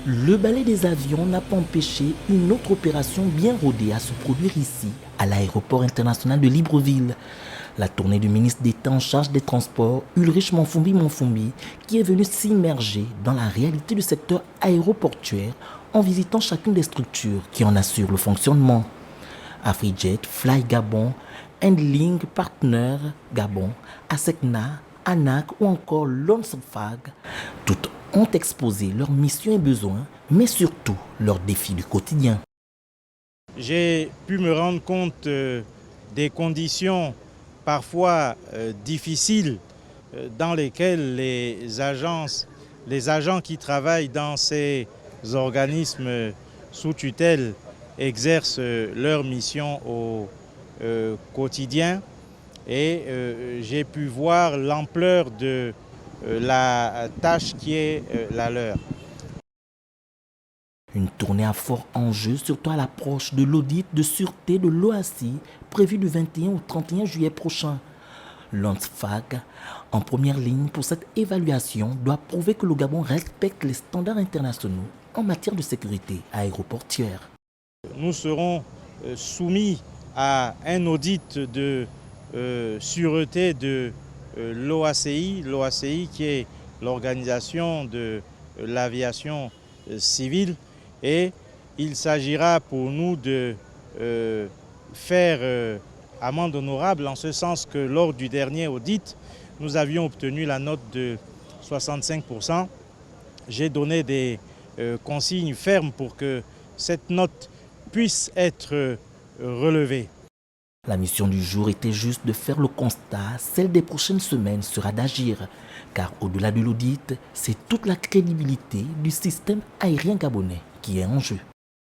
Le balai des avions n'a pas empêché une autre opération bien rodée à se produire ici, à l'aéroport international de Libreville. La tournée du ministre d'État en charge des Transports, Ulrich Monfumbi, qui est venu s'immerger dans la réalité du secteur aéroportuaire en visitant chacune des structures qui en assurent le fonctionnement. Afrijet, Fly Gabon, Handling Partner Gabon, ASECNA, ANAC ou encore l'ONSFAG, toutes ont exposé leurs missions et besoins, mais surtout leurs défis du quotidien. J'ai pu me rendre compte des conditions parfois difficiles dans lesquelles les agents qui travaillent dans ces organismes sous tutelle exercent leur mission au quotidien. Et j'ai pu voir l'ampleur de la tâche qui est la leur. Une tournée à fort enjeu, surtout à l'approche de l'audit de sûreté de l'OACI prévu du 21 au 31 juillet prochain. L'ONSFAG, en première ligne pour cette évaluation, doit prouver que le Gabon respecte les standards internationaux en matière de sécurité aéroportuaire. Nous serons soumis à un audit de sûreté de l'OACI qui est l'organisation de l'aviation civile, et il s'agira pour nous de faire amende honorable en ce sens que lors du dernier audit, nous avions obtenu la note de 65%. J'ai donné des consignes fermes pour que cette note puisse être relevée. La mission du jour était juste de faire le constat. Celle des prochaines semaines sera d'agir, car au-delà de l'audit, c'est toute la crédibilité du système aérien gabonais qui est en jeu.